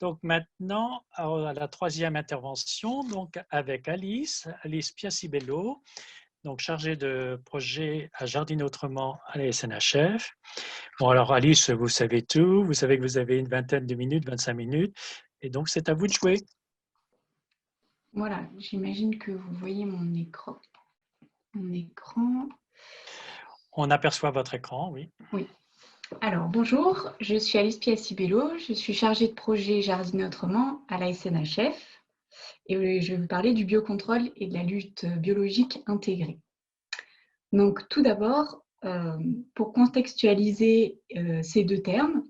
Donc maintenant, à la troisième intervention, donc avec Alice Piacibello, donc chargée de projet à Jardiner autrement à la SNHF. Bon, alors Alice, vous savez tout, vous savez que vous avez une vingtaine de minutes, 25 minutes, et donc c'est à vous de jouer. Voilà, j'imagine que vous voyez mon écran. On aperçoit votre écran, oui. Oui. Alors, bonjour, je suis Alice Piacibello, je suis chargée de projet Jardiner autrement à la SNHF et je vais vous parler du biocontrôle et de la lutte biologique intégrée. Donc, tout d'abord, pour contextualiser ces deux termes,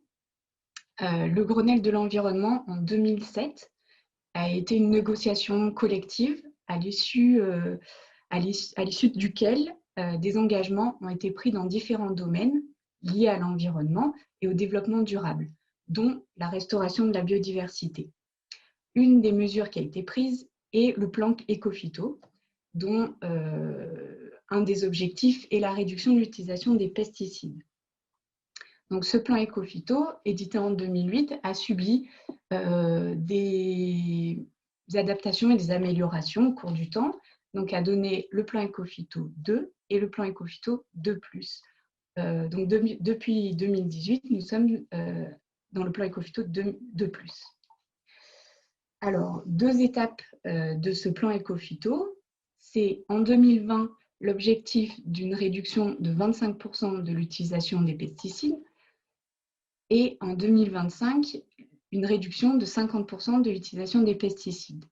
le Grenelle de l'environnement en 2007 a été une négociation collective à l'issue duquel des engagements ont été pris dans différents domaines liés à l'environnement et au développement durable, dont la restauration de la biodiversité. Une des mesures qui a été prise est le plan Ecophyto, dont un des objectifs est la réduction de l'utilisation des pesticides. Donc, ce plan Ecophyto, édité en 2008, a subi des adaptations et des améliorations au cours du temps, donc a donné le plan Ecophyto 2 et le plan Ecophyto 2+. Donc depuis 2018, nous sommes dans le plan Ecophyto 2+. Alors, deux étapes de ce plan Ecophyto, c'est en 2020 l'objectif d'une réduction de 25% de l'utilisation des pesticides et en 2025, une réduction de 50% de l'utilisation des pesticides.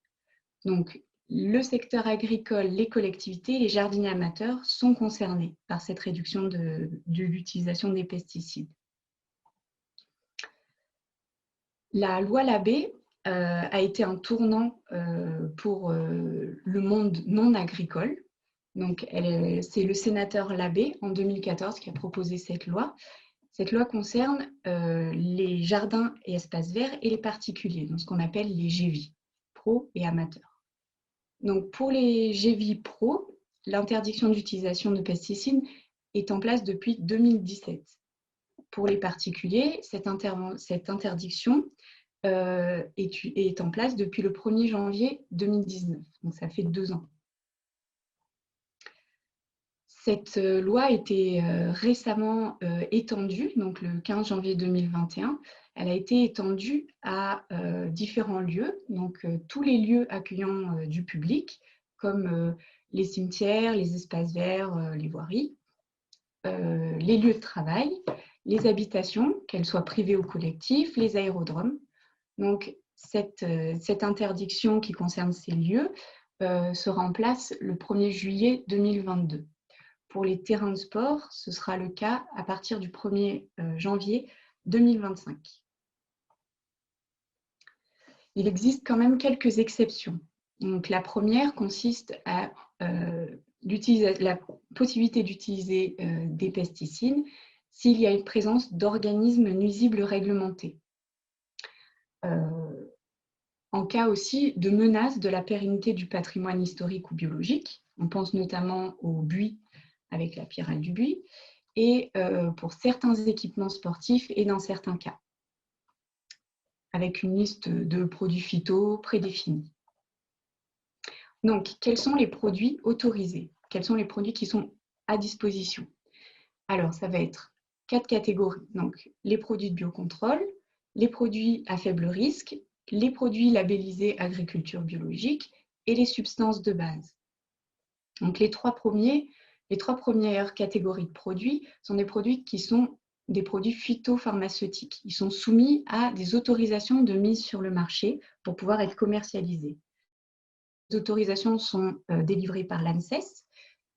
Donc, le secteur agricole, les collectivités, les jardiniers amateurs sont concernés par cette réduction de l'utilisation des pesticides. La loi Labbé a été un tournant pour le monde non agricole. Donc, c'est le sénateur Labbé, en 2014, qui a proposé cette loi. Cette loi concerne les jardins et espaces verts et les particuliers, donc ce qu'on appelle les GEVI, pro et amateurs. Donc pour les GEVI pro, l'interdiction d'utilisation de pesticides est en place depuis 2017. Pour les particuliers, cette interdiction est en place depuis le 1er janvier 2019, donc ça fait 2 ans. Cette loi a été récemment étendue, donc le 15 janvier 2021. Elle a été étendue à différents lieux, donc tous les lieux accueillant du public, comme les cimetières, les espaces verts, les voiries, les lieux de travail, les habitations, qu'elles soient privées ou collectives, les aérodromes. Donc cette interdiction qui concerne ces lieux sera en place le 1er juillet 2022. Pour les terrains de sport, ce sera le cas à partir du 1er janvier 2025. Il existe quand même quelques exceptions. Donc, la première consiste à la possibilité d'utiliser des pesticides s'il y a une présence d'organismes nuisibles réglementés. En cas aussi de menace de la pérennité du patrimoine historique ou biologique, on pense notamment au buis avec la pyrale du buis, et pour certains équipements sportifs et dans certains cas, avec une liste de produits phyto prédéfinis. Donc, quels sont les produits autorisés? Quels sont les produits qui sont à disposition? Alors, ça va être 4 catégories. Donc, les produits de biocontrôle, les produits à faible risque, les produits labellisés agriculture biologique et les substances de base. Donc, les trois premières catégories de produits sont des produits qui sont des produits phytopharmaceutiques. Ils sont soumis à des autorisations de mise sur le marché pour pouvoir être commercialisés. Les autorisations sont délivrées par l'ANSES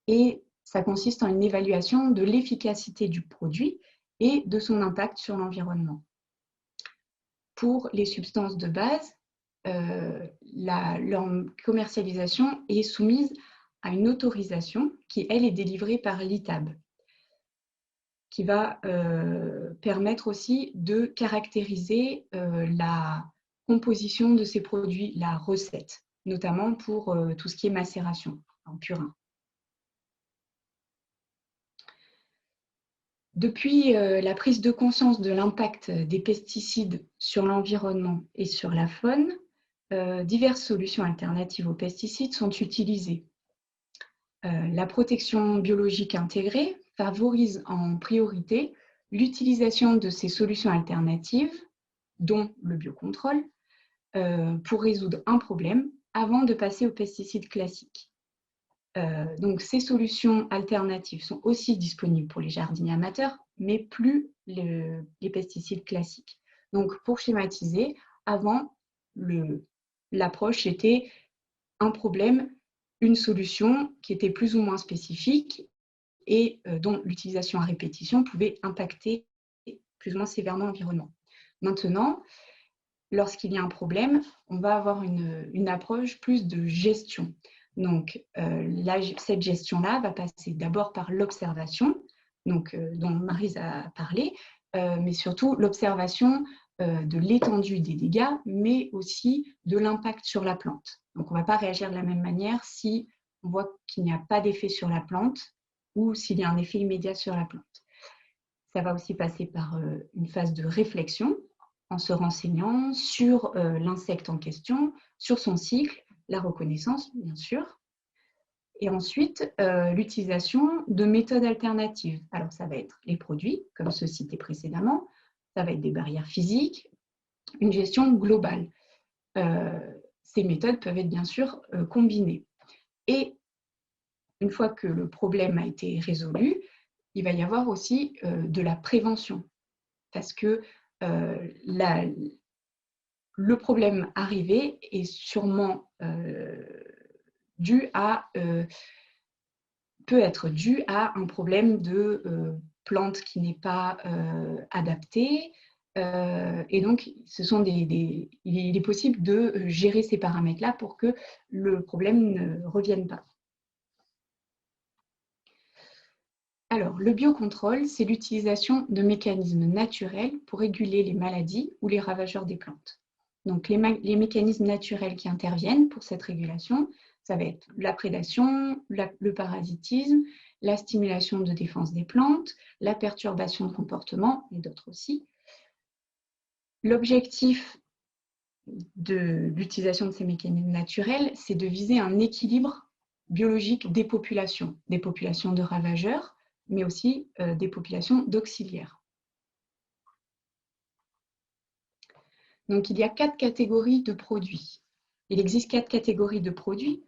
et ça consiste en une évaluation de l'efficacité du produit et de son impact sur l'environnement. Pour les substances de base, leur commercialisation est soumise à une autorisation qui, elle, est délivrée par l'ITAB, qui va permettre aussi de caractériser la composition de ces produits, la recette, notamment pour tout ce qui est macération en purin. Depuis la prise de conscience de l'impact des pesticides sur l'environnement et sur la faune, diverses solutions alternatives aux pesticides sont utilisées. La protection biologique intégrée favorise en priorité l'utilisation de ces solutions alternatives, dont le biocontrôle, pour résoudre un problème avant de passer aux pesticides classiques. Donc, ces solutions alternatives sont aussi disponibles pour les jardiniers amateurs, mais plus les pesticides classiques. Donc, pour schématiser, avant, l'approche était un problème, une solution qui était plus ou moins spécifique et dont l'utilisation à répétition pouvait impacter plus ou moins sévèrement l'environnement. Maintenant, lorsqu'il y a un problème, on va avoir une approche plus de gestion. Donc, cette gestion-là va passer d'abord par l'observation, dont Maryse a parlé, mais surtout l'observation de l'étendue des dégâts, mais aussi de l'impact sur la plante. Donc, on ne va pas réagir de la même manière si on voit qu'il n'y a pas d'effet sur la plante ou s'il y a un effet immédiat sur la plante. Ça va aussi passer par une phase de réflexion, en se renseignant sur l'insecte en question, sur son cycle, la reconnaissance, bien sûr. Et ensuite, l'utilisation de méthodes alternatives. Alors, ça va être les produits, comme ceux cités précédemment, ça va être des barrières physiques, une gestion globale. Ces méthodes peuvent être bien sûr combinées. Et une fois que le problème a été résolu, il va y avoir aussi de la prévention. Parce que le problème arrivé est sûrement peut être dû à un problème de plante qui n'est pas adaptée. Et donc, il est possible de gérer ces paramètres-là pour que le problème ne revienne pas. Alors, le biocontrôle, c'est l'utilisation de mécanismes naturels pour réguler les maladies ou les ravageurs des plantes. Donc, les mécanismes naturels qui interviennent pour cette régulation, ça va être la prédation, le parasitisme, la stimulation de défense des plantes, la perturbation de comportement et d'autres aussi. L'objectif de l'utilisation de ces mécanismes naturels, c'est de viser un équilibre biologique des populations de ravageurs, mais aussi des populations d'auxiliaires. Donc, il y a 4 catégories de produits. Il existe 4 catégories de produits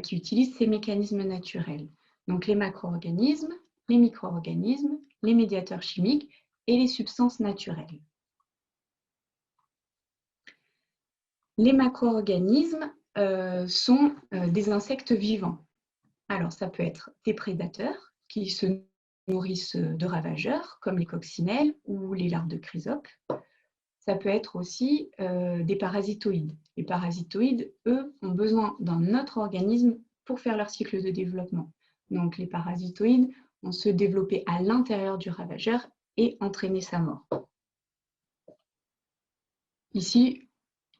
qui utilisent ces mécanismes naturels. Donc, les macro-organismes, les micro-organismes, les médiateurs chimiques et les substances naturelles. Les macro-organismes sont des insectes vivants. Alors, ça peut être des prédateurs qui se nourrissent de ravageurs, comme les coccinelles ou les larves de chrysopes. Ça peut être aussi des parasitoïdes. Les parasitoïdes, eux, ont besoin d'un autre organisme pour faire leur cycle de développement. Donc, les parasitoïdes vont se développer à l'intérieur du ravageur et entraîner sa mort. Ici,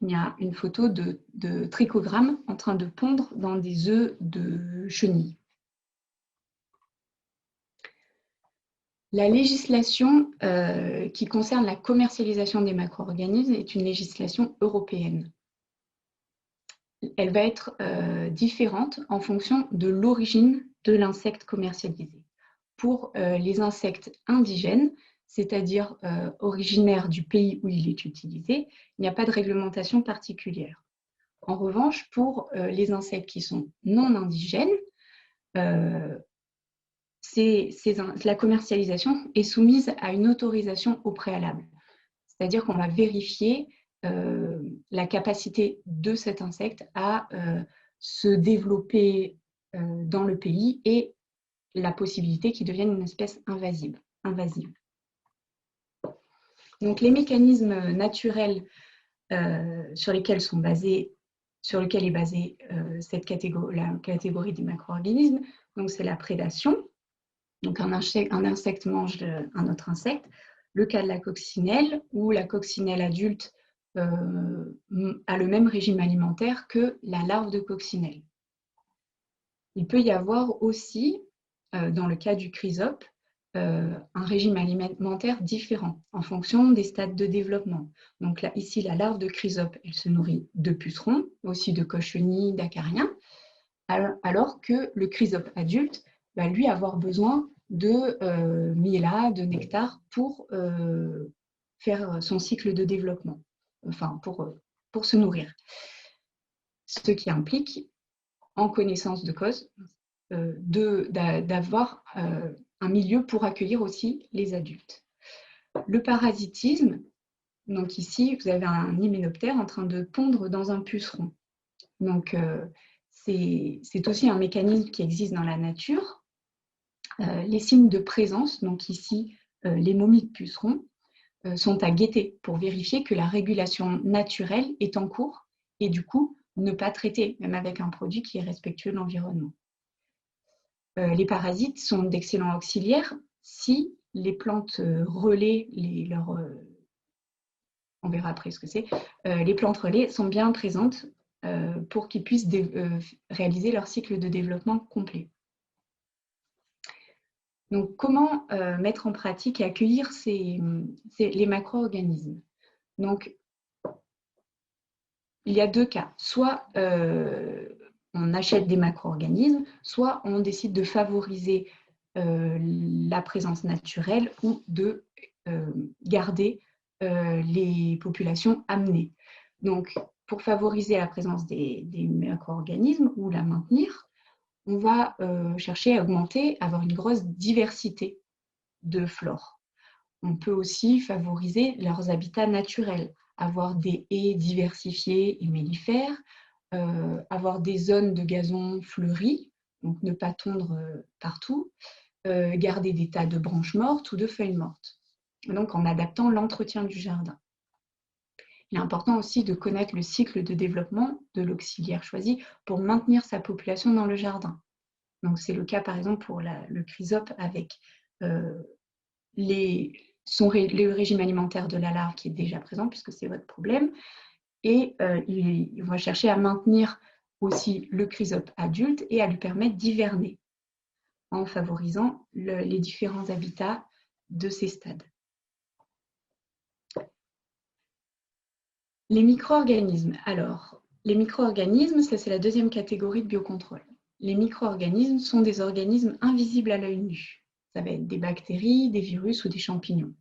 il y a une photo de trichogramme en train de pondre dans des œufs de chenilles. La législation qui concerne la commercialisation des macro-organismes est une législation européenne. Elle va être différente en fonction de l'origine de l'insecte commercialisé. Pour les insectes indigènes, c'est-à-dire originaires du pays où il est utilisé, il n'y a pas de réglementation particulière. En revanche, pour les insectes qui sont non indigènes, la commercialisation est soumise à une autorisation au préalable. C'est-à-dire qu'on va vérifier la capacité de cet insecte à se développer dans le pays et la possibilité qu'il devienne une espèce invasive. Donc, les mécanismes naturels sur lesquels est basée la catégorie des macro-organismes, donc c'est la prédation. Donc, un insecte mange un autre insecte. Le cas de la coccinelle, où la coccinelle adulte a le même régime alimentaire que la larve de coccinelle. Il peut y avoir aussi, dans le cas du chrysope, un régime alimentaire différent en fonction des stades de développement. Donc là, ici, la larve de chrysope, elle se nourrit de pucerons, aussi de cochenilles, d'acariens, alors que le chrysope adulte va lui avoir besoin de miella, de nectar pour faire son cycle de développement, enfin pour se nourrir. Ce qui implique, en connaissance de cause, d'avoir un milieu pour accueillir aussi les adultes. Le parasitisme, donc ici, vous avez un hyménoptère en train de pondre dans un puceron. Donc, c'est aussi un mécanisme qui existe dans la nature. Les signes de présence, donc ici, les momies de pucerons, sont à guetter pour vérifier que la régulation naturelle est en cours et du coup, ne pas traiter, même avec un produit qui est respectueux de l'environnement. Les parasites sont d'excellents auxiliaires si les plantes relais, on verra après ce que c'est, les plantes relais sont bien présentes pour qu'ils puissent réaliser leur cycle de développement complet. Donc, comment mettre en pratique et accueillir les macro-organismes? Donc, il y a deux cas. Soit on achète des macro-organismes, soit on décide de favoriser la présence naturelle ou de garder les populations amenées. Donc, pour favoriser la présence des macro-organismes ou la maintenir, on va chercher à augmenter, avoir une grosse diversité de flore. On peut aussi favoriser leurs habitats naturels, avoir des haies diversifiées et mellifères, avoir des zones de gazon fleuries, donc ne pas tondre partout, garder des tas de branches mortes ou de feuilles mortes, donc en adaptant l'entretien du jardin. Il est important aussi de connaître le cycle de développement de l'auxiliaire choisi pour maintenir sa population dans le jardin. Donc c'est le cas par exemple pour le chrysope avec le régime alimentaire de la larve qui est déjà présent puisque c'est votre problème. Et on va chercher à maintenir aussi le chrysope adulte et à lui permettre d'hiverner en favorisant les différents habitats de ces stades. Les micro-organismes. Alors, les micro-organismes, ça c'est la deuxième catégorie de biocontrôle. Les micro-organismes sont des organismes invisibles à l'œil nu. Ça va être des bactéries, des virus ou des champignons.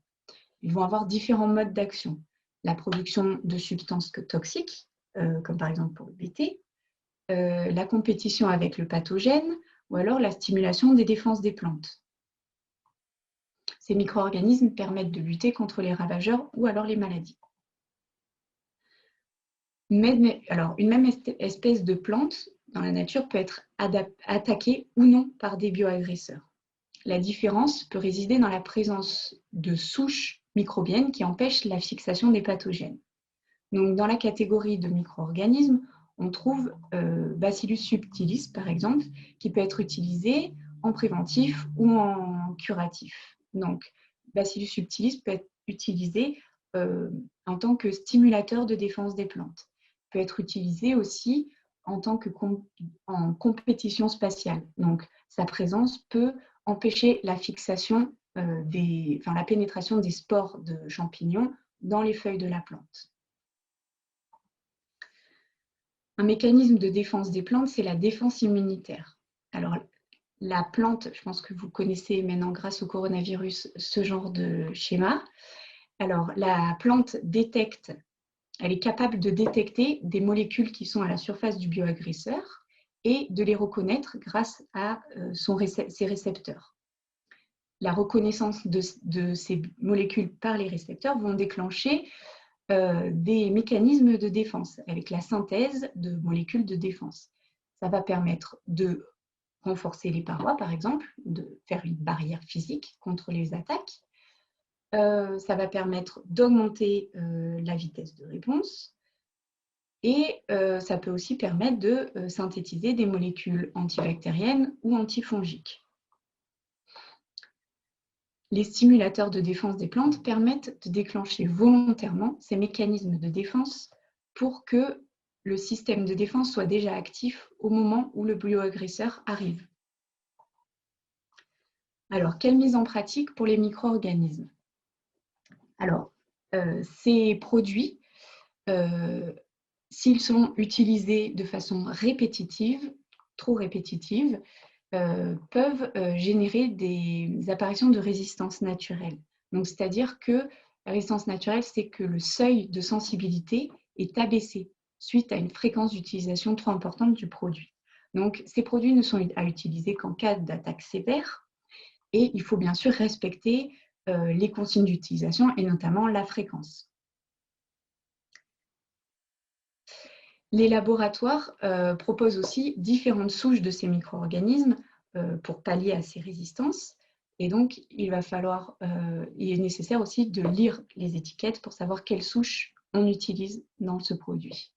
Ils vont avoir différents modes d'action. La production de substances toxiques, comme par exemple pour le BT, la compétition avec le pathogène ou alors la stimulation des défenses des plantes. Ces micro-organismes permettent de lutter contre les ravageurs ou alors les maladies. Alors, une même espèce de plante dans la nature peut être attaquée ou non par des bioagresseurs. La différence peut résider dans la présence de souches microbiennes qui empêchent la fixation des pathogènes. Donc, dans la catégorie de micro-organismes, on trouve Bacillus subtilis, par exemple, qui peut être utilisé en préventif ou en curatif. Donc, Bacillus subtilis peut être utilisé en tant que stimulateur de défense des plantes. Peut être utilisé aussi en tant que en compétition spatiale. Donc, sa présence peut empêcher la fixation, la pénétration des spores de champignons dans les feuilles de la plante. Un mécanisme de défense des plantes, c'est la défense immunitaire. Alors, la plante, je pense que vous connaissez maintenant grâce au coronavirus ce genre de schéma. Alors, la plante détecte, elle est capable de détecter des molécules qui sont à la surface du bioagresseur et de les reconnaître grâce à ses récepteurs. La reconnaissance de ces molécules par les récepteurs vont déclencher des mécanismes de défense avec la synthèse de molécules de défense. Ça va permettre de renforcer les parois, par exemple, de faire une barrière physique contre les attaques. Ça va permettre d'augmenter la vitesse de réponse et ça peut aussi permettre de synthétiser des molécules antibactériennes ou antifongiques. Les stimulateurs de défense des plantes permettent de déclencher volontairement ces mécanismes de défense pour que le système de défense soit déjà actif au moment où le bioagresseur arrive. Alors, quelle mise en pratique pour les micro-organismes? Alors, ces produits, s'ils sont utilisés de façon répétitive, trop répétitive, peuvent générer des apparitions de résistance naturelle. Donc, c'est-à-dire que la résistance naturelle, c'est que le seuil de sensibilité est abaissé suite à une fréquence d'utilisation trop importante du produit. Donc, ces produits ne sont à utiliser qu'en cas d'attaque sévère et il faut bien sûr respecter les consignes d'utilisation et notamment la fréquence. Les laboratoires proposent aussi différentes souches de ces micro-organismes pour pallier à ces résistances. Et donc, il est nécessaire aussi de lire les étiquettes pour savoir quelles souches on utilise dans ce produit.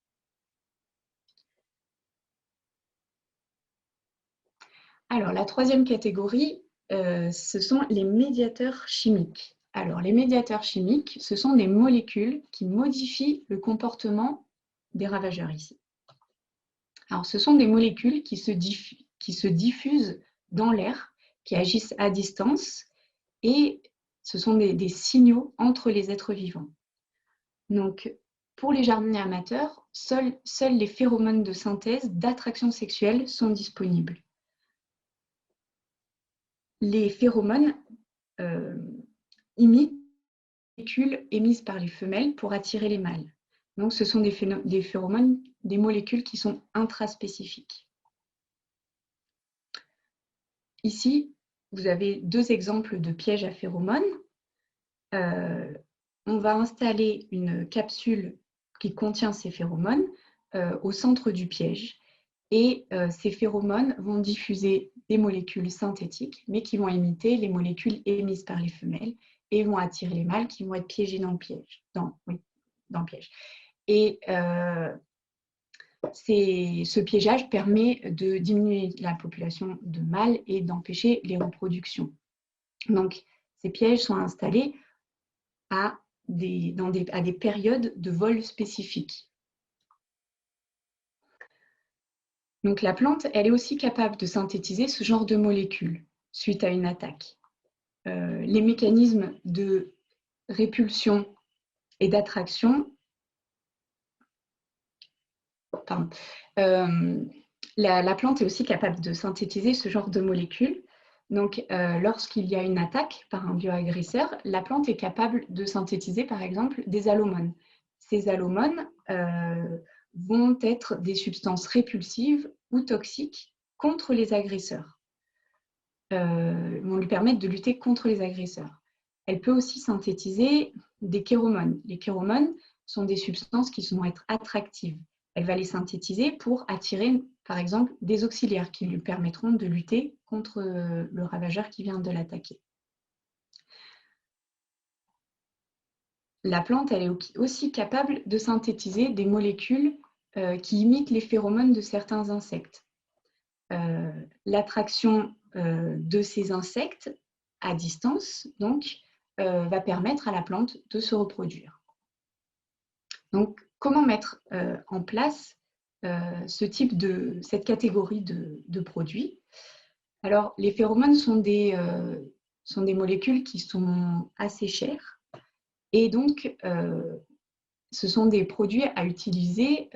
Alors, la troisième catégorie, ce sont les médiateurs chimiques. Alors, les médiateurs chimiques, ce sont des molécules qui modifient le comportement des ravageurs ici. Alors, ce sont des molécules qui se diffusent dans l'air, qui agissent à distance, et ce sont des signaux entre les êtres vivants. Donc, pour les jardiniers amateurs, seuls les phéromones de synthèse d'attraction sexuelle sont disponibles. Les phéromones imitent les molécules émises par les femelles pour attirer les mâles. Donc, ce sont des phéromones, des molécules qui sont intraspécifiques. Ici, vous avez deux exemples de pièges à phéromones. On va installer une capsule qui contient ces phéromones au centre du piège. Et ces phéromones vont diffuser des molécules synthétiques, mais qui vont imiter les molécules émises par les femelles et vont attirer les mâles qui vont être piégés dans le piège. Dans le piège. Et ce piégeage permet de diminuer la population de mâles et d'empêcher les reproductions. Donc, ces pièges sont installés à des périodes de vol spécifiques. Donc, la plante, elle est aussi capable de synthétiser ce genre de molécules suite à une attaque. Les mécanismes de répulsion et d'attraction, la plante est aussi capable de synthétiser ce genre de molécules. Donc, lorsqu'il y a une attaque par un bioagresseur, la plante est capable de synthétiser, par exemple, des allomones. Ces allomones vont être des substances répulsives ou toxiques contre les agresseurs, vont lui permettre de lutter contre les agresseurs. Elle peut aussi synthétiser des chéromones. Les chéromones sont des substances qui vont être attractives. Elle va les synthétiser pour attirer, par exemple, des auxiliaires qui lui permettront de lutter contre le ravageur qui vient de l'attaquer. La plante, elle est aussi capable de synthétiser des molécules qui imitent les phéromones de certains insectes. L'attraction de ces insectes à distance, donc, va permettre à la plante de se reproduire. Donc, comment mettre en place cette catégorie de produits? Alors, les phéromones sont des molécules qui sont assez chères et donc ce sont des produits à utiliser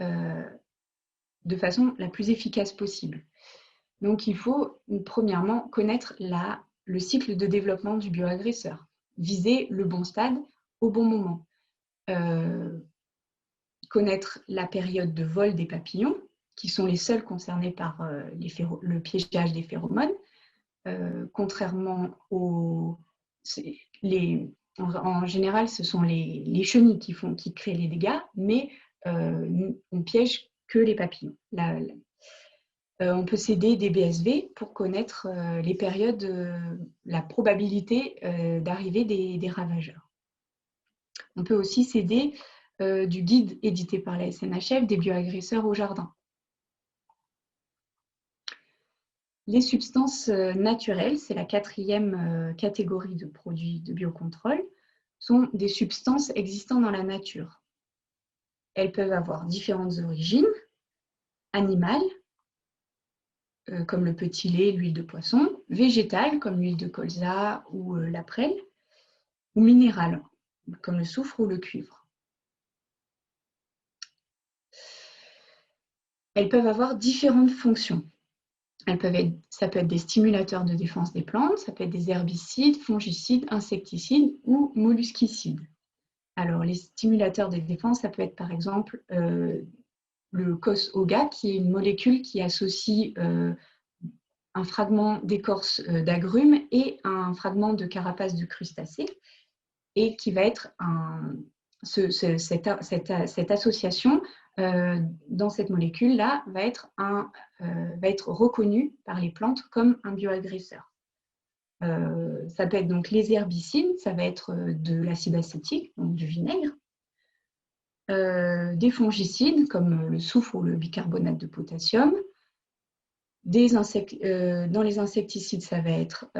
de façon la plus efficace possible. Donc, il faut premièrement connaître le cycle de développement du bioagresseur, viser le bon stade au bon moment. Connaître la période de vol des papillons, qui sont les seuls concernés par le piégeage des phéromones, contrairement aux... En général, ce sont les chenilles qui créent les dégâts, mais on piège que les papillons. On peut s'aider des BSV pour connaître les périodes, la probabilité d'arrivée des ravageurs. On peut aussi s'aider du guide édité par la SNHF des bioagresseurs au jardin. Les substances naturelles, c'est la quatrième catégorie de produits de biocontrôle, sont des substances existant dans la nature. Elles peuvent avoir différentes origines, animales, comme le petit lait, l'huile de poisson, végétales, comme l'huile de colza ou la prêle, ou minérales, comme le soufre ou le cuivre. Elles peuvent avoir différentes fonctions. Ça peut être des stimulateurs de défense des plantes, ça peut être des herbicides, fongicides, insecticides ou molluscicides. Alors, les stimulateurs de défense, ça peut être par exemple le COS-OGA, qui est une molécule qui associe un fragment d'écorce d'agrumes et un fragment de carapace de crustacé, et qui va être cette association dans cette molécule-là va être reconnue par les plantes comme un bioagresseur. Ça peut être donc les herbicides, ça va être de l'acide acétique, donc du vinaigre, des fongicides comme le soufre ou le bicarbonate de potassium. Dans les insecticides, ça va être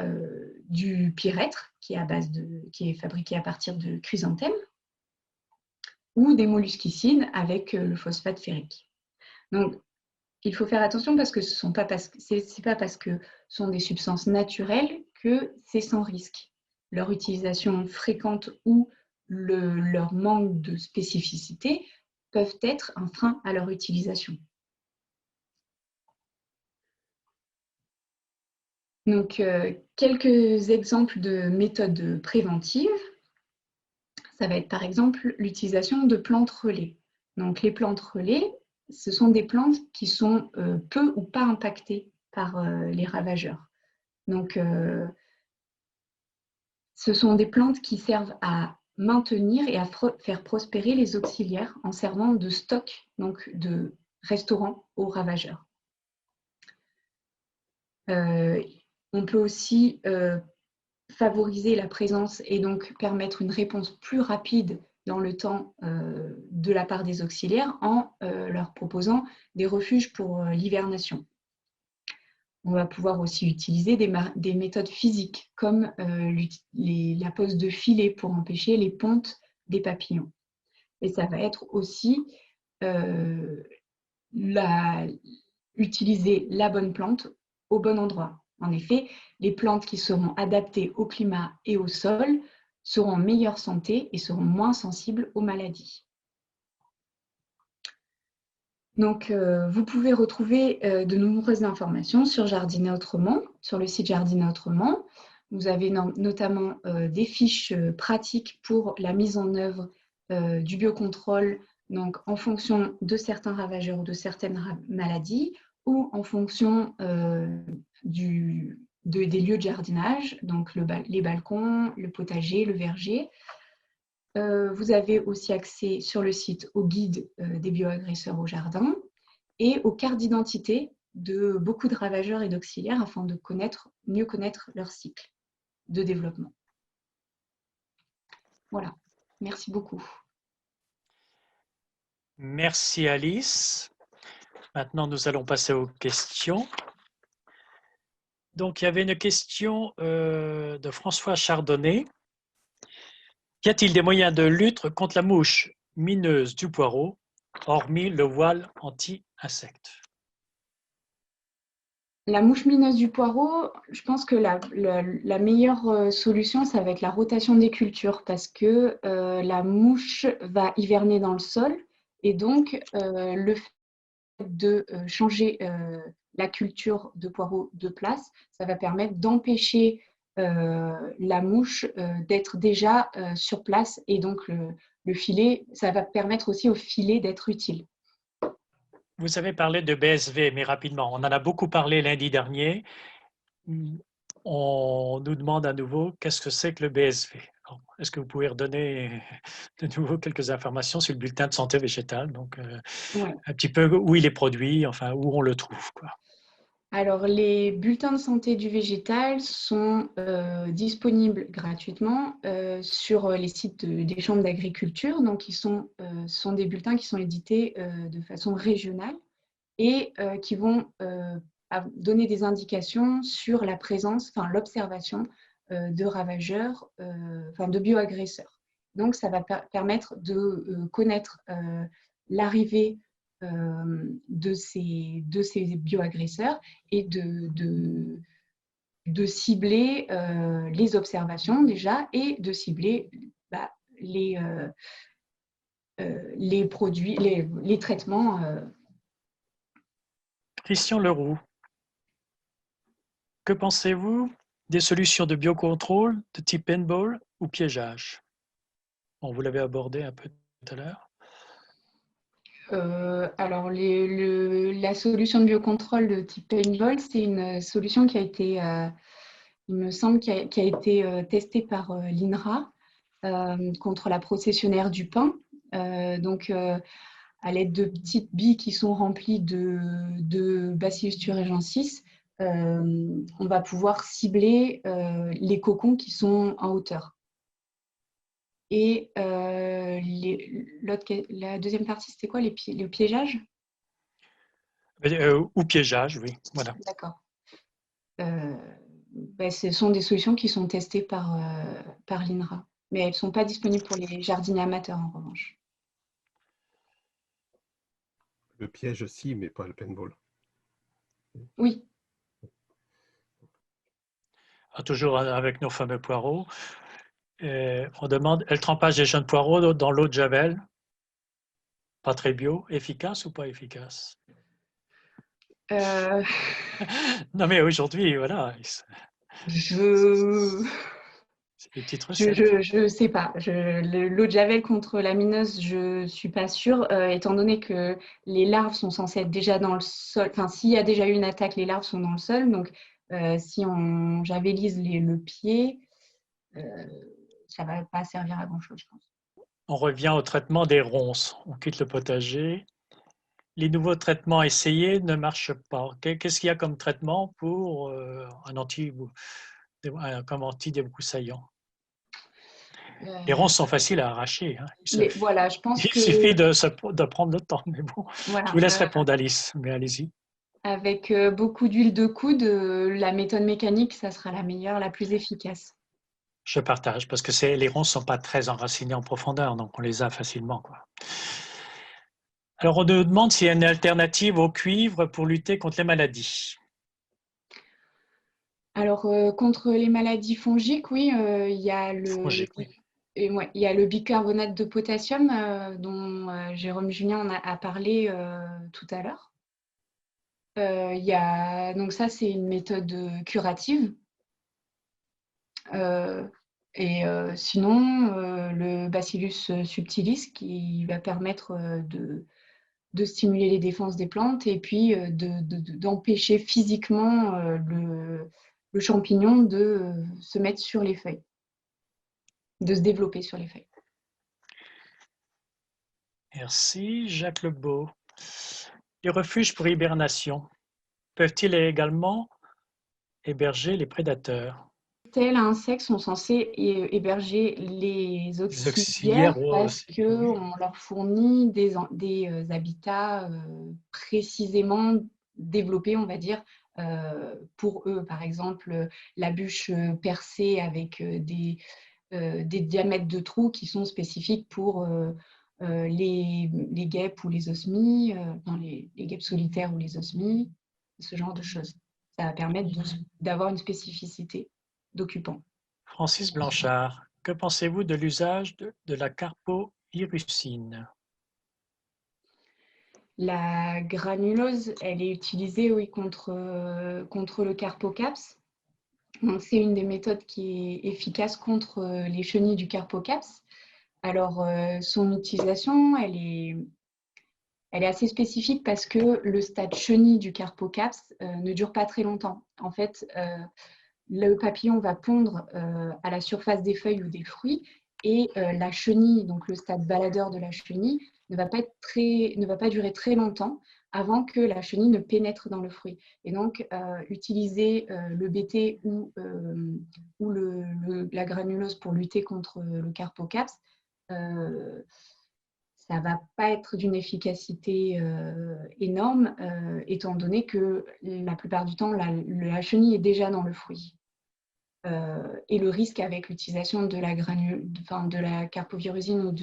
du pyrètre qui est fabriqué à partir de chrysanthèmes, ou des molluscicides avec le phosphate ferrique. Donc, il faut faire attention parce que c'est pas parce que ce sont des substances naturelles que c'est sans risque. Leur utilisation fréquente ou leur manque de spécificité peuvent être un frein à leur utilisation. Donc, quelques exemples de méthodes préventives. Ça va être par exemple l'utilisation de plantes relais. Donc, les plantes relais, ce sont des plantes qui sont peu ou pas impactées par les ravageurs. Donc, ce sont des plantes qui servent à maintenir et à faire prospérer les auxiliaires en servant de stock, donc de restaurant aux ravageurs. On peut aussi favoriser la présence et donc permettre une réponse plus rapide dans le temps de la part des auxiliaires en leur proposant des refuges pour l'hivernation. On va pouvoir aussi utiliser des méthodes physiques comme la pose de filets pour empêcher les pontes des papillons. Et ça va être aussi utiliser la bonne plante au bon endroit. En effet, les plantes qui seront adaptées au climat et au sol seront en meilleure santé et seront moins sensibles aux maladies. Donc, vous pouvez retrouver de nombreuses informations sur Jardiner Autrement, sur le site Jardiner Autrement. Vous avez notamment des fiches pratiques pour la mise en œuvre du biocontrôle, donc en fonction de certains ravageurs ou de certaines maladies, ou en fonction des lieux de jardinage, donc les balcons, le potager, le verger. Vous avez aussi accès sur le site au guide des bioagresseurs au jardin et aux cartes d'identité de beaucoup de ravageurs et d'auxiliaires afin de mieux connaître leur cycle de développement. Voilà, merci beaucoup. Merci Alice. Maintenant, nous allons passer aux questions. Donc, il y avait une question de François Chardonnay. Y a-t-il des moyens de lutte contre la mouche mineuse du poireau, hormis le voile anti-insectes? La mouche mineuse du poireau, je pense que la meilleure solution, ça va être la rotation des cultures parce que la mouche va hiverner dans le sol et donc le fait de changer la culture de poireaux de place, ça va permettre d'empêcher la mouche d'être déjà sur place et donc le filet, ça va permettre aussi au filet d'être utile. Vous avez parlé de BSV, mais rapidement. On en a beaucoup parlé lundi dernier. On nous demande à nouveau qu'est-ce que c'est que le BSV. Est-ce que vous pouvez redonner de nouveau quelques informations sur le bulletin de santé végétale, donc Ouais. un petit peu où il est produit, enfin où on le trouve, quoi. Alors, les bulletins de santé du végétal sont disponibles gratuitement sur les sites des chambres d'agriculture. Donc, ce sont des bulletins qui sont édités de façon régionale et qui vont donner des indications sur la présence, enfin l'observation de ravageurs, enfin de bioagresseurs. Donc, ça va permettre de connaître l'arrivée de ces bioagresseurs et de cibler les observations déjà et de cibler les produits, les traitements. Christian Leroux, que pensez-vous des solutions de biocontrôle de type paintball ou piégeage? Bon, vous l'avez abordé un peu tout à l'heure. Alors, la solution de biocontrôle de type paintball, c'est une solution qui a été, il me semble, qui a été testée par l'INRA contre la processionnaire du pain. Donc, à l'aide de petites billes qui sont remplies de Bacillus thuringiensis, on va pouvoir cibler les cocons qui sont en hauteur. Et la deuxième partie, c'était quoi, le piégeage? Ou piégeage, oui. Voilà. D'accord. Ce sont des solutions qui sont testées par l'INRA, mais elles ne sont pas disponibles pour les jardiniers amateurs en revanche. Le piège aussi, mais pas le paintball. Oui. Toujours avec nos fameux poireaux. On demande, le trempage des jeunes poireaux dans l'eau de Javel, pas très bio, efficace ou pas efficace? Non mais aujourd'hui, voilà. C'est des petites recettes. Je sais pas. L'eau de Javel contre la mineuse, je suis pas sûre, étant donné que les larves sont censées être déjà dans le sol. Enfin, s'il y a déjà eu une attaque, les larves sont dans le sol. Donc, si on javélise le pied, ça va pas servir à grand-chose, je pense. On revient au traitement des ronces. On quitte le potager. Les nouveaux traitements essayés ne marchent pas. Qu'est-ce qu'il y a comme traitement pour comme antidébroussaillant? Les ronces sont faciles à arracher. Hein. Voilà, je pense Il que... suffit de prendre le temps. Mais bon, voilà, je vous laisse répondre, Alice, mais allez-y. Avec beaucoup d'huile de coude, la méthode mécanique, ça sera la meilleure, la plus efficace. Je partage, parce que les ronces ne sont pas très enracinées en profondeur, donc on les a facilement, quoi. Alors, on nous demande s'il y a une alternative au cuivre pour lutter contre les maladies. Alors, contre les maladies fongiques, oui, il y a il y a le bicarbonate de potassium dont Jérôme Julien a parlé tout à l'heure. Donc ça, c'est une méthode curative. Sinon, le Bacillus subtilis qui va permettre de stimuler les défenses des plantes et puis d'empêcher physiquement le champignon de se mettre sur les feuilles, de se développer sur les feuilles. Merci. Jacques Lebeau. Les refuges pour hibernation peuvent-ils également héberger les prédateurs? Tels insectes sont censés héberger les auxiliaires auxiliaires parce qu'on leur fournit des habitats précisément développés, on va dire, pour eux. Par exemple, la bûche percée avec des diamètres de trous qui sont spécifiques pour les guêpes ou les osmies, les guêpes solitaires ou les osmies, ce genre de choses. Ça va permettre d'avoir une spécificité d'occupants. Francis Blanchard, que pensez-vous de l'usage de la carpohirusine? La granulose, elle est utilisée, oui, contre le carpocaps. C'est une des méthodes qui est efficace contre les chenilles du carpocaps. Alors, son utilisation, elle est assez spécifique parce que le stade chenille du carpocaps ne dure pas très longtemps. En fait, le papillon va pondre à la surface des feuilles ou des fruits et la chenille, donc le stade baladeur de la chenille, ne va pas durer très longtemps avant que la chenille ne pénètre dans le fruit. Et donc, utiliser le BT ou la granulose pour lutter contre le carpocaps, ça ne va pas être d'une efficacité énorme, étant donné que la plupart du temps, la chenille est déjà dans le fruit. Et le risque avec l'utilisation de la carpovirusine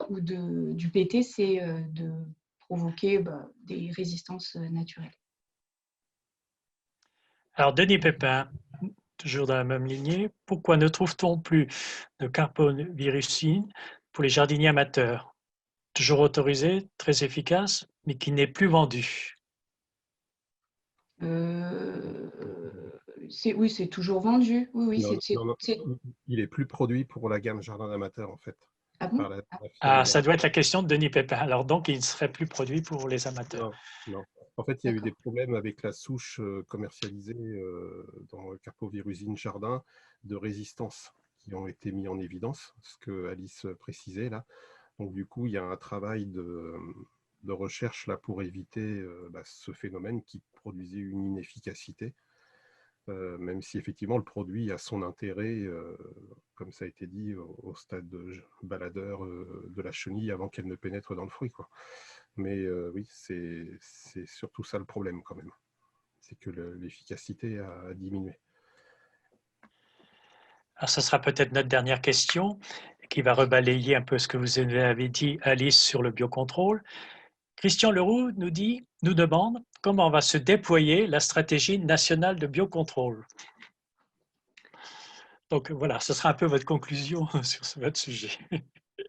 ou du PT, c'est de provoquer des résistances naturelles. Alors, Denis Pépin, toujours dans la même lignée, pourquoi ne trouve-t-on plus de carbovirusine pour les jardiniers amateurs? Toujours autorisé, très efficace, mais qui n'est plus vendu. Oui, c'est toujours vendu. Oui, Non, non, c'est... il est plus produit pour la gamme jardin amateur en fait, Ah bon? par la firme Ah, ça Garnier. doit être la question de Denis Pépin. Alors donc, il ne serait plus produit pour les amateurs. Non, non. En fait, il y a eu des D'accord. problèmes avec la souche commercialisée dans le Carpovirusine Jardin de résistance qui ont été mis en évidence, ce que Alice précisait là. Donc du coup, il y a un travail de recherche là pour éviter ce phénomène qui produisait une inefficacité, même si effectivement le produit a son intérêt, comme ça a été dit, au stade de baladeur de la chenille avant qu'elle ne pénètre dans le fruit, quoi. Mais oui, c'est surtout ça le problème quand même. C'est que l'efficacité a diminué. Alors, ce sera peut-être notre dernière question qui va rebalayer un peu ce que vous avez dit, Alice, sur le biocontrôle. Christian Leroux nous demande comment va se déployer la stratégie nationale de biocontrôle. Donc voilà, ce sera un peu votre conclusion sur votre sujet.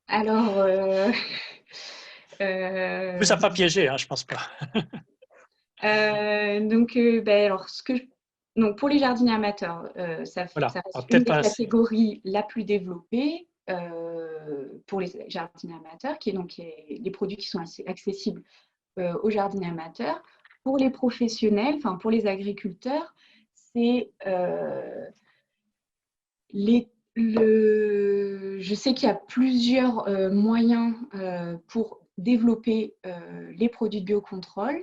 Alors, Vous a pas piégé, hein, je pense pas. alors, donc, pour les jardiniers amateurs, ça Voilà, reste une peut-être des pas assez. catégories la plus développée pour les jardiniers amateurs, qui est les produits qui sont accessibles aux jardiniers amateurs. Pour les professionnels, enfin pour les agriculteurs, c'est je sais qu'il y a plusieurs moyens pour développer les produits de biocontrôle,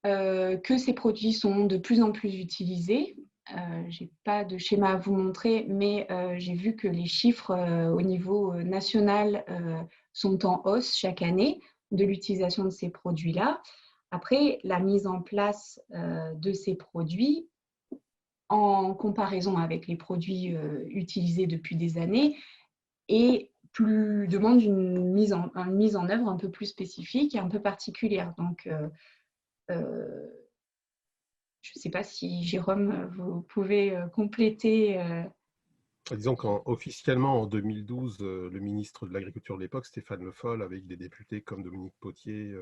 que ces produits sont de plus en plus utilisés. Je n'ai pas de schéma à vous montrer, mais j'ai vu que les chiffres au niveau national sont en hausse chaque année de l'utilisation de ces produits-là. Après, la mise en place de ces produits, en comparaison avec les produits utilisés depuis des années, demande une mise en œuvre un peu plus spécifique et un peu particulière. Donc, je ne sais pas si Jérôme, vous pouvez compléter. Disons qu'officiellement, en 2012, le ministre de l'Agriculture de l'époque, Stéphane Le Foll, avec des députés comme Dominique Potier,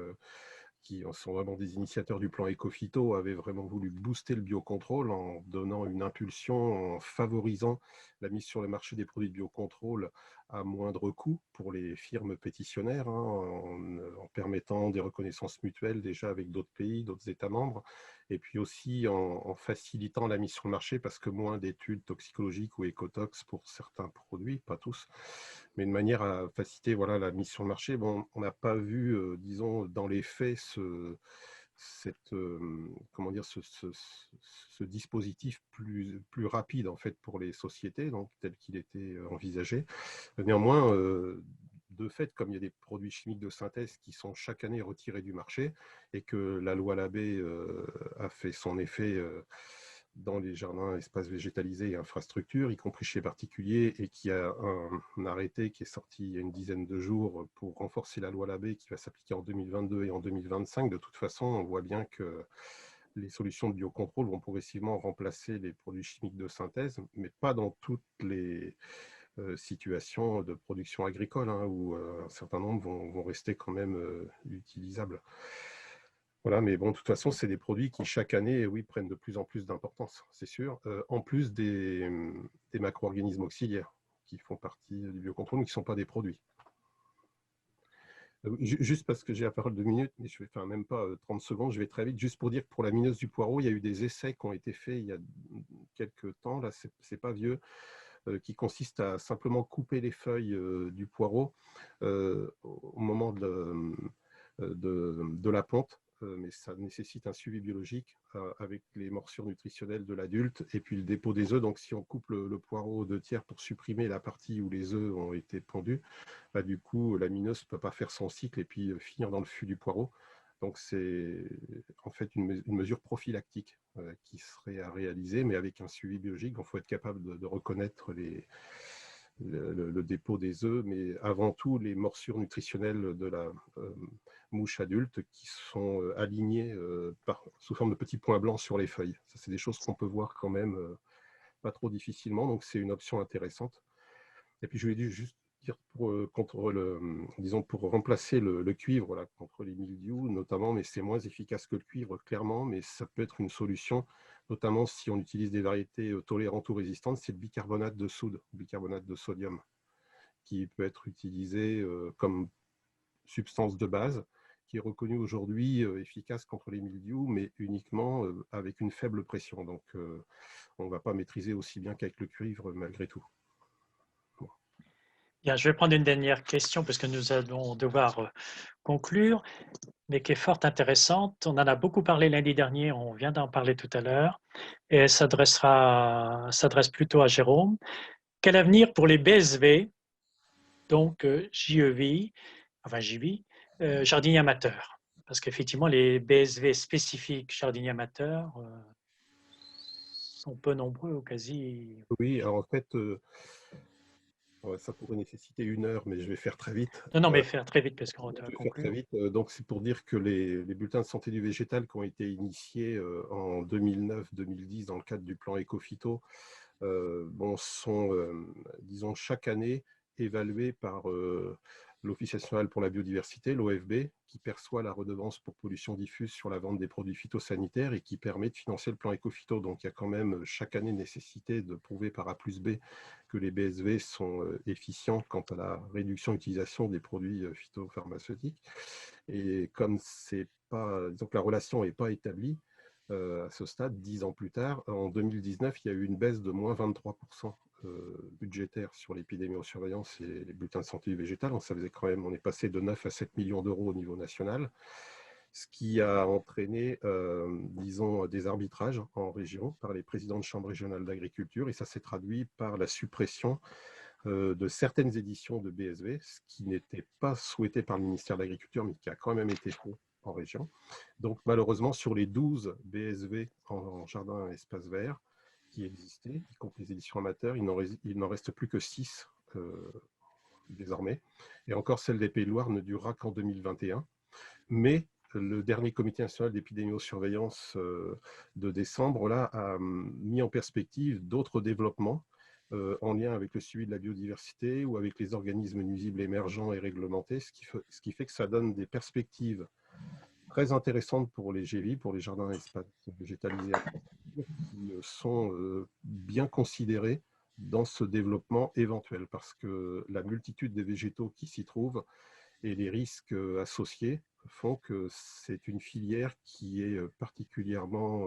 qui sont vraiment des initiateurs du plan Ecophyto, avait vraiment voulu booster le biocontrôle en donnant une impulsion, en favorisant la mise sur le marché des produits de biocontrôle à moindre coût pour les firmes pétitionnaires, en permettant des reconnaissances mutuelles déjà avec d'autres pays, d'autres États membres, et puis aussi en facilitant la mise sur le marché parce que moins d'études toxicologiques ou écotox pour certains produits, pas tous, mais de manière à faciliter la mise sur le marché. Bon, on n'a pas vu, disons, dans les faits, ce dispositif plus rapide en fait pour les sociétés, donc tel qu'il était envisagé. Néanmoins, de fait, comme il y a des produits chimiques de synthèse qui sont chaque année retirés du marché et que la loi Labbé a fait son effet dans les jardins, espaces végétalisés et infrastructures, y compris chez les particuliers, et qu'il y a un arrêté qui est sorti il y a une dizaine de jours pour renforcer la loi Labbé qui va s'appliquer en 2022 et en 2025. De toute façon, on voit bien que les solutions de biocontrôle vont progressivement remplacer les produits chimiques de synthèse, mais pas dans toutes les situations de production agricole, où un certain nombre vont rester quand même utilisables. Voilà, mais bon, de toute façon, c'est des produits qui, chaque année, oui, prennent de plus en plus d'importance, c'est sûr, en plus des macro-organismes auxiliaires qui font partie du biocontrôle, mais qui ne sont pas des produits. Juste parce que j'ai la parole 2 minutes, mais je vais faire même pas 30 secondes, je vais très vite, juste pour dire que pour la mineuse du poireau, il y a eu des essais qui ont été faits il y a quelques temps, là, c'est pas vieux, qui consiste à simplement couper les feuilles du poireau au moment de la ponte, mais ça nécessite un suivi biologique avec les morsures nutritionnelles de l'adulte et puis le dépôt des œufs. Donc si on coupe le poireau aux 2/3 pour supprimer la partie où les œufs ont été pondus, du coup la mineuse ne peut pas faire son cycle et puis finir dans le fût du poireau. Donc c'est en fait une mesure prophylactique qui serait à réaliser, mais avec un suivi biologique. Il faut être capable de reconnaître le dépôt des œufs, mais avant tout les morsures nutritionnelles de la mouches adultes qui sont alignées sous forme de petits points blancs sur les feuilles. Ça, c'est des choses qu'on peut voir quand même pas trop difficilement, donc c'est une option intéressante. Et puis je voulais juste dire pour remplacer le cuivre là, contre les mildious notamment, mais c'est moins efficace que le cuivre clairement, mais ça peut être une solution, notamment si on utilise des variétés tolérantes ou résistantes, c'est le bicarbonate de soude, bicarbonate de sodium, qui peut être utilisé comme substance de base, qui est reconnue aujourd'hui efficace contre les mildious, mais uniquement avec une faible pression. Donc on ne va pas maîtriser aussi bien qu'avec le cuivre malgré tout. Bien, je vais prendre une dernière question parce que nous allons devoir conclure, mais qui est fort intéressante. On en a beaucoup parlé lundi dernier, on vient d'en parler tout à l'heure, et elle s'adresse plutôt à Jérôme. Quel avenir pour les BSV, donc JEV, enfin JV, jardiniers amateurs? Parce qu'effectivement, les BSV spécifiques jardiniers amateurs sont peu nombreux ou quasi. Oui, alors en fait, ça pourrait nécessiter 1 heure, mais je vais faire très vite. Non, mais faire très vite parce qu'on doit Je vais faire très conclure. vite. Donc, c'est pour dire que les bulletins de santé du végétal qui ont été initiés en 2009-2010 dans le cadre du plan Éco-Phyto sont, disons, chaque année évalués par l'Office national pour la biodiversité, l'OFB, qui perçoit la redevance pour pollution diffuse sur la vente des produits phytosanitaires et qui permet de financer le plan Éco-Phyto. Donc, il y a quand même chaque année nécessité de prouver par A plus B que les BSV sont efficients quant à la réduction d'utilisation des produits phytopharmaceutiques. Et comme c'est pas, disons que la relation n'est pas établie, à ce stade, 10 ans plus tard, en 2019, il y a eu une baisse de moins 23% budgétaire sur l'épidémiosurveillance et les bulletins de santé végétale. Donc, ça faisait quand même, on est passé de 9 à 7 millions d'euros au niveau national, ce qui a entraîné, disons, des arbitrages en région par les présidents de chambres régionales d'agriculture, et ça s'est traduit par la suppression de certaines éditions de BSV, ce qui n'était pas souhaité par le ministère de l'Agriculture, mais qui a quand même été fait en région. Donc malheureusement, sur les 12 BSV en jardin et espace vert qui existaient, y compris les éditions amateurs, il n'en reste plus que 6 désormais. Et encore, celle des Pays de Loire ne durera qu'en 2021. Mais le dernier comité national d'épidémiosurveillance de décembre là, a mis en perspective d'autres développements en lien avec le suivi de la biodiversité ou avec les organismes nuisibles émergents et réglementés, ce qui fait que ça donne des perspectives très intéressantes pour les GEVI, pour les jardins et espaces végétalisés, qui sont bien considérés dans ce développement éventuel, parce que la multitude des végétaux qui s'y trouvent et les risques associés font que c'est une filière qui est particulièrement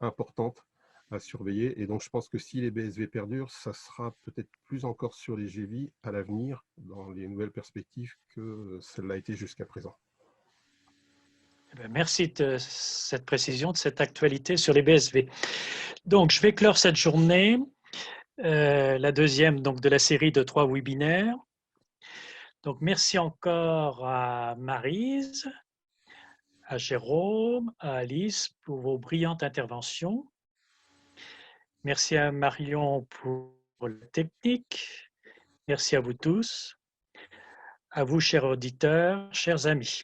importante à surveiller. Et donc, je pense que si les BSV perdurent, ça sera peut-être plus encore sur les GEVI à l'avenir, dans les nouvelles perspectives, que celle-là a été jusqu'à présent. Merci de cette précision, de cette actualité sur les BSV. Donc, je vais clore cette journée, la deuxième donc, de la série de 3 webinaires. Donc, merci encore à Maryse, à Jérôme, à Alice pour vos brillantes interventions. Merci à Marion pour la technique. Merci à vous tous. À vous, chers auditeurs, chers amis.